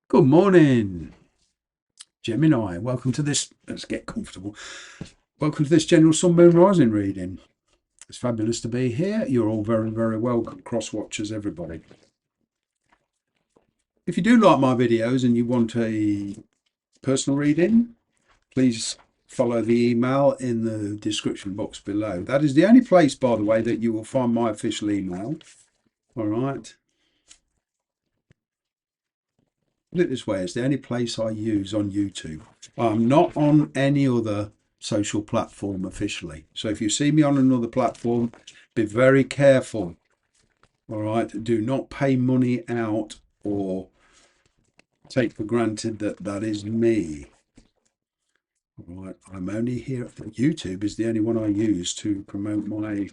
Good morning, Gemini. Welcome to this. Let's get comfortable. Welcome to this general sun, moon, rising reading. It's fabulous to be here. You're all very, very welcome. Cross watchers, everybody. If you do like my videos and you want a personal reading, please follow the email in the description box below. That is the only place, by the way, that you will find my official email. All right. Put it this way, it's the only place I use on YouTube. I'm not on any other social platform officially. So if you see me on another platform, be very careful. All right. Do not pay money out or take for granted that that is me. All right. I'm only here. YouTube is the only one I use to promote my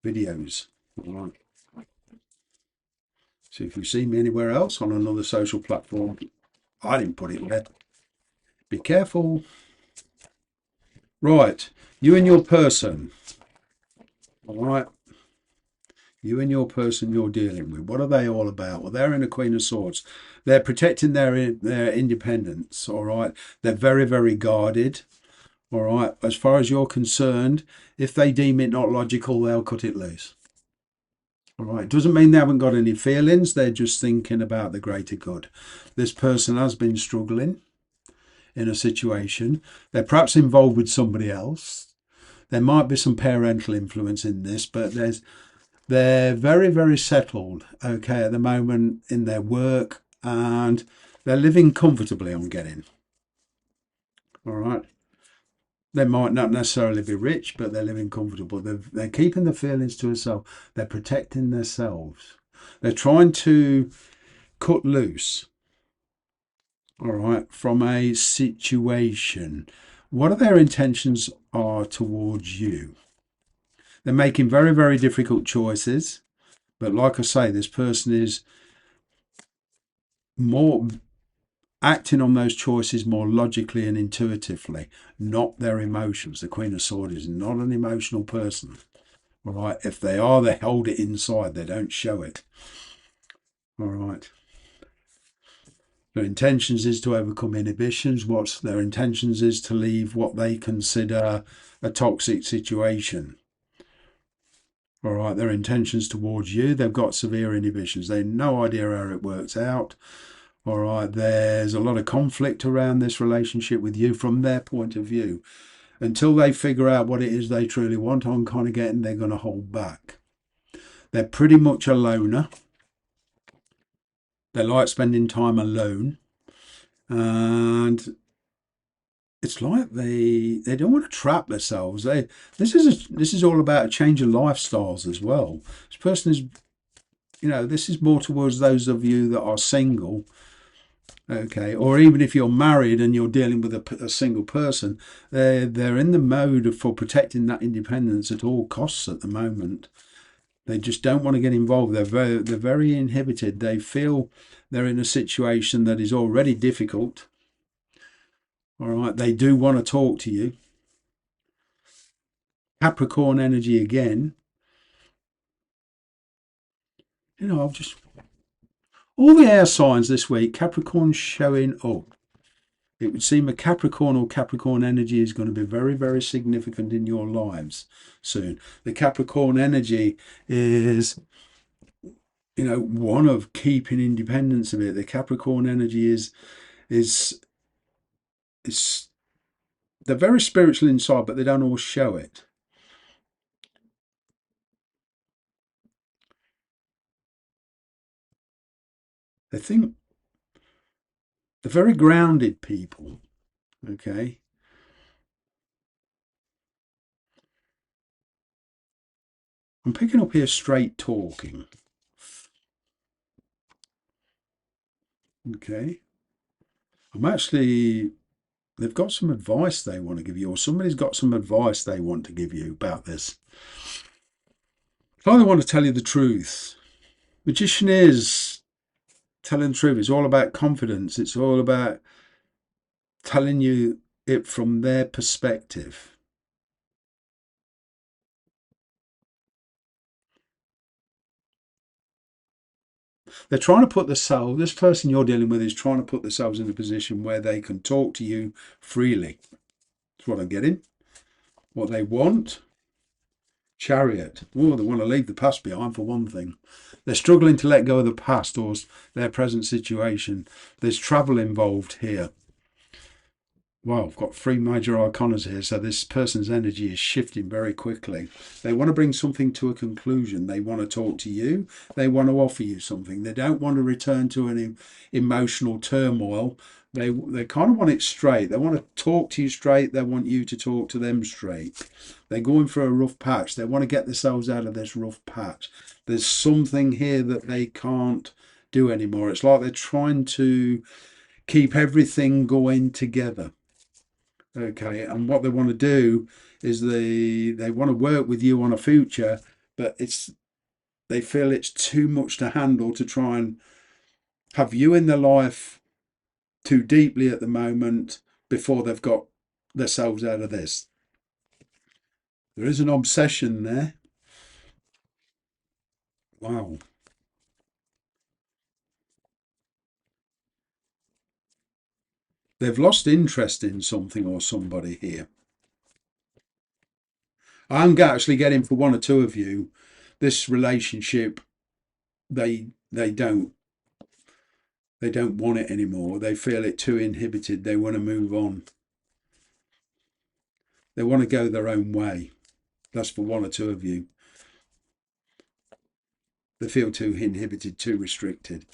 videos. All right. So if you see me anywhere else on another social platform, I didn't put it there. Be careful. Right. You and your person. All right. You and your person you're dealing with, what are they all about? Well, they're in the Queen of Swords. They're protecting their independence, all right? They're very, very guarded, all right? As far as you're concerned, if they deem it not logical, they'll cut it loose. All right, doesn't mean they haven't got any feelings. They're just thinking about the greater good. This person has been struggling in a situation. They're perhaps involved with somebody else. There might be some parental influence in this, but they're very, very settled, okay, at the moment in their work, and they're living comfortably, I'm getting. All right. They might not necessarily be rich, but they're living comfortable. They're keeping the feelings to themselves. They're protecting themselves. They're trying to cut loose, all right, from a situation. What are their intentions are towards you? They're making very, very difficult choices. But like I say, this person is more acting on those choices more logically and intuitively, not their emotions. The Queen of Swords is not an emotional person. All right. If they are, they hold it inside. They don't show it. All right. Their intentions is to overcome inhibitions. What's their intentions is to leave what they consider a toxic situation. All right. Their intentions towards you, they've got severe inhibitions. They have no idea how it works out. All right, there's a lot of conflict around this relationship with you from their point of view. Until they figure out what it is they truly want, I'm kind of getting they're going to hold back. They're pretty much a loner. They like spending time alone. And it's like they don't want to trap themselves. This is all about a change of lifestyles as well. This person is, this is more towards those of you that are single. Okay, or even if you're married and you're dealing with a single person, they're in the mode for protecting that independence at all costs at the moment. They just don't want to get involved. They're very inhibited. They feel they're in a situation that is already difficult. All right, they do want to talk to you. Capricorn energy again. I've just all the air signs this week. Capricorn showing up. It would seem a Capricorn or Capricorn energy is going to be very, very significant in your lives soon. The Capricorn energy is, one of keeping independence of it. The Capricorn energy is they're very spiritual inside, but they don't always show it. They think they're very grounded people. Okay. I'm picking up here straight talking. Okay. They've got some advice they want to give you, or somebody's got some advice they want to give you about this. I either want to tell you the truth. Magician is telling the truth. It's all about confidence. It's all about telling you it from their perspective. They're trying to put themselves, this person you're dealing with is trying to put themselves in a position where they can talk to you freely. That's what I'm getting. What they want. Chariot. Oh, they want to leave the past behind for one thing. They're struggling to let go of the past or their present situation. There's travel involved here. Well, I've got three major arcanas here, so this person's energy is shifting very quickly. They want to bring something to a conclusion. They want to talk to you. They want to offer you something. They don't want to return to an emotional turmoil. They kind of want it straight. They want to talk to you straight. They want you to talk to them straight. They're going for a rough patch. They want to get themselves out of this rough patch. There's something here that they can't do anymore. It's like they're trying to keep everything going together. Okay, and what they want to do is they want to work with you on a future, but they feel it's too much to handle to try and have you in their life too deeply at the moment before they've got themselves out of this. There is an obsession there. Wow. They've lost interest in something or somebody here. I'm actually getting for one or two of you, this relationship, they don't want it anymore. They feel it too inhibited. They want to move on. They want to go their own way. That's for one or two of you. They feel too inhibited, too restricted.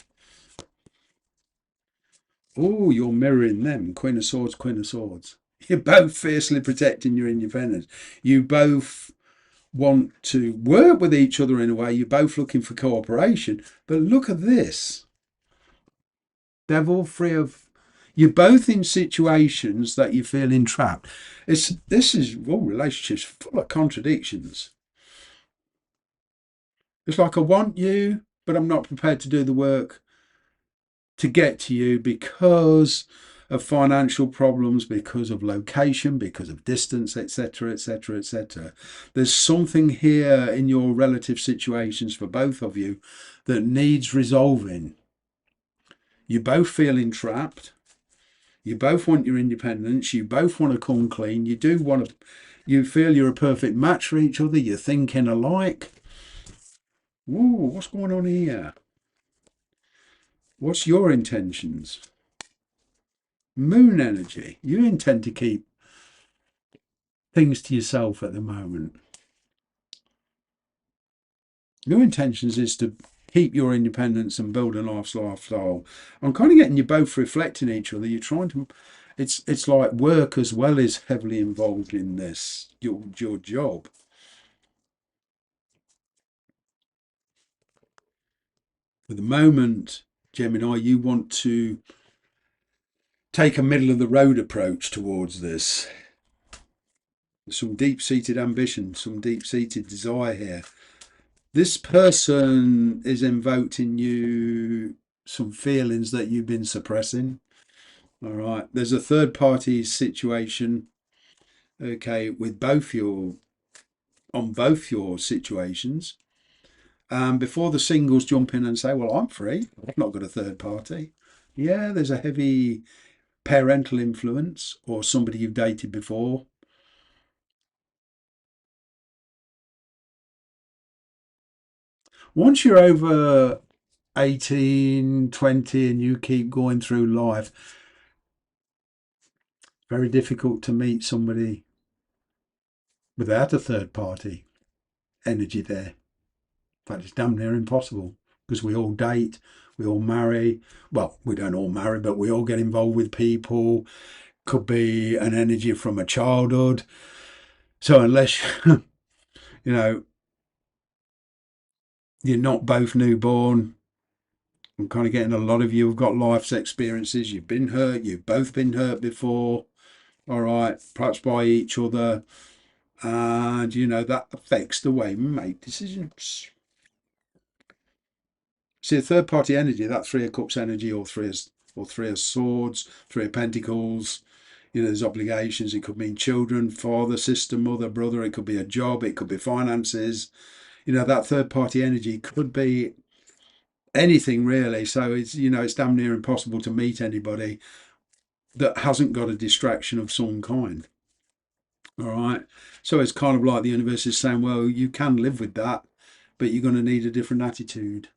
Oh, you're mirroring them. Queen of Swords, Queen of Swords. You're both fiercely protecting your independence. You both want to work with each other in a way. You're both looking for cooperation. But look at this. Devil, free of... You're both in situations that you feel entrapped. Relationships full of contradictions. It's like I want you, but I'm not prepared to do the work to get to you because of financial problems, because of location, because of distance, etc., etc., etc. There's something here in your relative situations for both of you that needs resolving. You both feel entrapped. You both want your independence. You both want to come clean. You do want to. You feel you're a perfect match for each other. You're thinking alike. Ooh, what's going on here? What's your intentions? Moon energy. You intend to keep things to yourself at the moment. Your intentions is to keep your independence and build a nice lifestyle. I'm kind of getting you both reflecting each other. You're trying to... It's like work as well is heavily involved in this, your job. For the moment, Gemini, you want to take a middle of the road approach towards this. Some deep-seated ambition, some deep-seated desire here. This person is invoked in you some feelings that you've been suppressing. All right. There's a third party situation, okay, with on both your situations. Before the singles jump in and say, well, I'm free, I've not got a third party. Yeah, there's a heavy parental influence or somebody you've dated before. Once you're over 18, 20 and you keep going through life, very difficult to meet somebody without a third party energy there. In fact, it's damn near impossible because we all date, we all marry. Well, we don't all marry, but we all get involved with people. Could be an energy from a childhood. So unless, you know, you're not both newborn, I'm kind of getting a lot of you have got life's experiences. You've been hurt. You've both been hurt before. All right, perhaps by each other. And, that affects the way we make decisions. See, a third party energy, that Three of Cups energy or Three of Swords, Three of Pentacles, there's obligations. It could mean children, father, sister, mother, brother. It could be a job. It could be finances. That third party energy could be anything really. So it's, you know, it's damn near impossible to meet anybody that hasn't got a distraction of some kind. All right. So it's kind of like the universe is saying, well, you can live with that, but you're going to need a different attitude.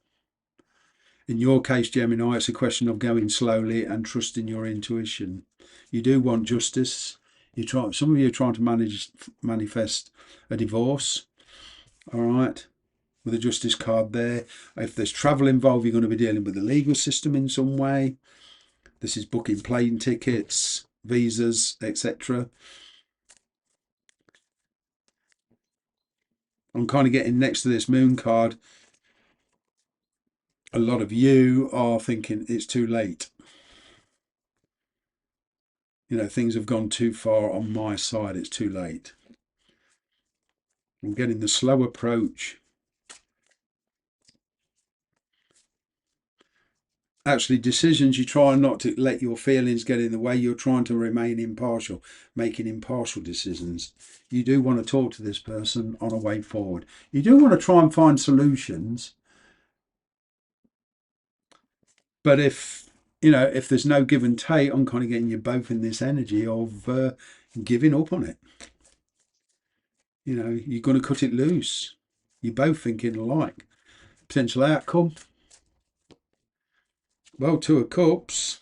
In your case, Gemini, it's a question of going slowly and trusting your intuition. You do want justice. You try. Some of you are trying to manifest a divorce. All right, with a justice card there. If there's travel involved, you're going to be dealing with the legal system in some way. This is booking plane tickets, visas, etc. I'm kind of getting next to this moon card. A lot of you are thinking it's too late. You know, things have gone too far on my side. It's too late. I'm getting the slow approach. Actually, decisions, you try not to let your feelings get in the way. You're trying to remain impartial, making impartial decisions. You do want to talk to this person on a way forward. You do want to try and find solutions. But if, you know, if there's no give and take, I'm kind of getting you both in this energy of giving up on it. You know, you're going to cut it loose. You're both thinking alike. Potential outcome. Well, Two of Cups.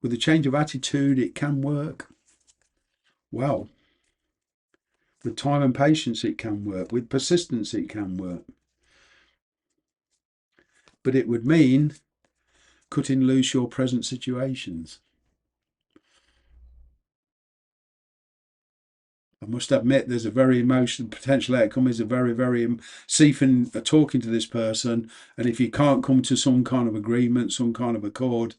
With a change of attitude, it can work. Well, with time and patience, it can work. With persistence, it can work. But it would mean cutting loose your present situations. I must admit, there's a very emotional potential outcome. Is a very Stephen talking to this person, and if you can't come to some kind of agreement, some kind of accord,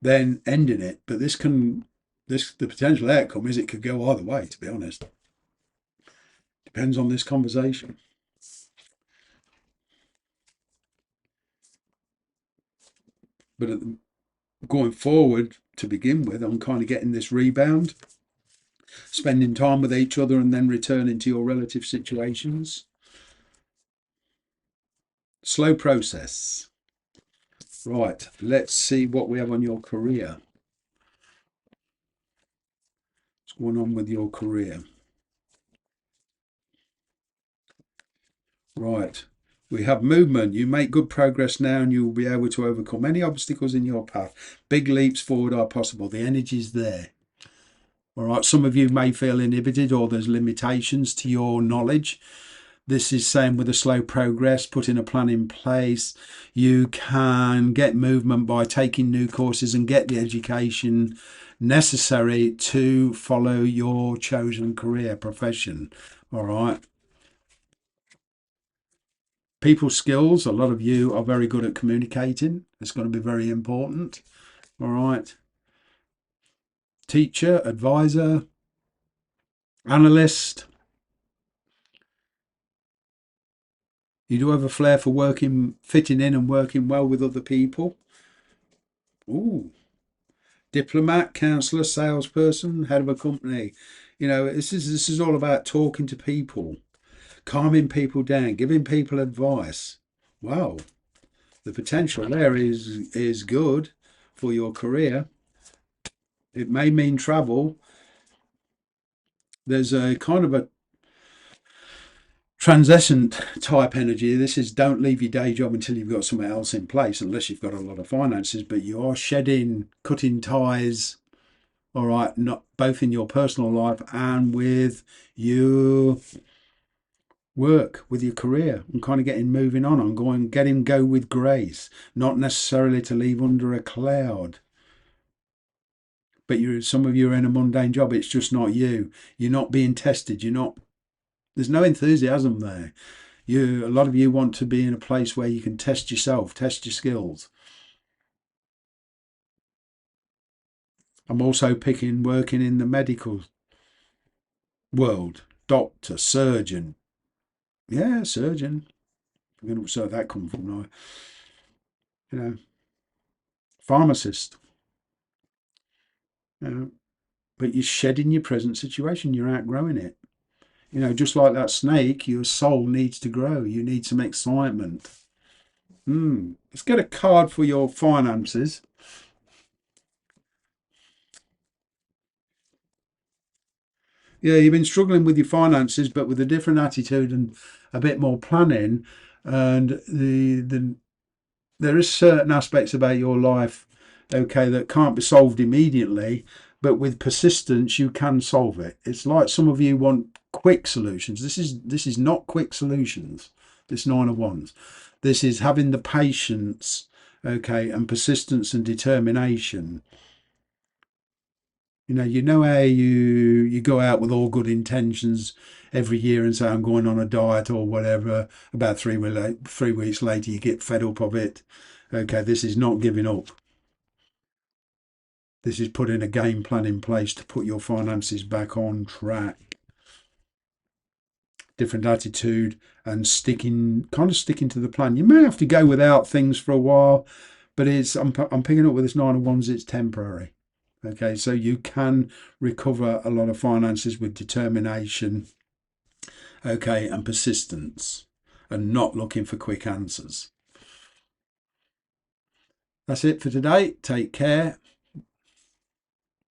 then ending it. But the potential outcome is it could go either way. To be honest, depends on this conversation. But going forward, to begin with, I'm kind of getting this rebound, spending time with each other, and then returning to your relative situations. Slow process. Right, let's see what we have on your career. What's going on with your career? Right, we have movement. You make good progress now and you will be able to overcome any obstacles in your path. Big leaps forward are possible. The energy's there. All right, some of you may feel inhibited or there's limitations to your knowledge. This is saying with a slow progress, putting a plan in place, you can get movement by taking new courses and get the education necessary to follow your chosen career profession. All right. People skills, a lot of you are very good at communicating. It's going to be very important. All right. Teacher, advisor, analyst. You do have a flair for fitting in and working well with other people. Ooh. Diplomat, counsellor, salesperson, head of a company. You know, this is all about talking to people, calming people down, giving people advice. Wow, the potential there is good for your career. It may mean travel. There's a kind of a transcendent type energy. This is don't leave your day job until you've got something else in place, unless you've got a lot of finances, but you are shedding, cutting ties, all right, not both in your personal life and with your work, with your career. I'm kind of getting moving on. I'm going, go with grace, not necessarily to leave under a cloud. But some of you are in a mundane job. It's just not you. You're not being tested. There's no enthusiasm there. A lot of you want to be in a place where you can test yourself, test your skills. I'm also picking working in the medical world, doctor, surgeon. Yeah, surgeon. So that comes from now. You know, pharmacist. You know, but you're shedding your present situation. You're outgrowing it. You know, just like that snake, your soul needs to grow. You need some excitement. Let's get a card for your finances. Yeah, you've been struggling with your finances, but with a different attitude and a bit more planning. And there is certain aspects about your life, okay, that can't be solved immediately, but with persistence you can solve it. It's like some of you want quick solutions. This is not quick solutions. This Nine of Wands. This is having the patience, okay, and persistence and determination. You know how you go out with all good intentions every year and say I'm going on a diet or whatever. About 3 weeks later, you get fed up of it. Okay, this is not giving up. This is putting a game plan in place to put your finances back on track. Different attitude and sticking to the plan. You may have to go without things for a while, but I'm picking up with this Nine of Wands. It's temporary. Okay, so you can recover a lot of finances with determination, okay, and persistence, and not looking for quick answers. That's it for today. Take care.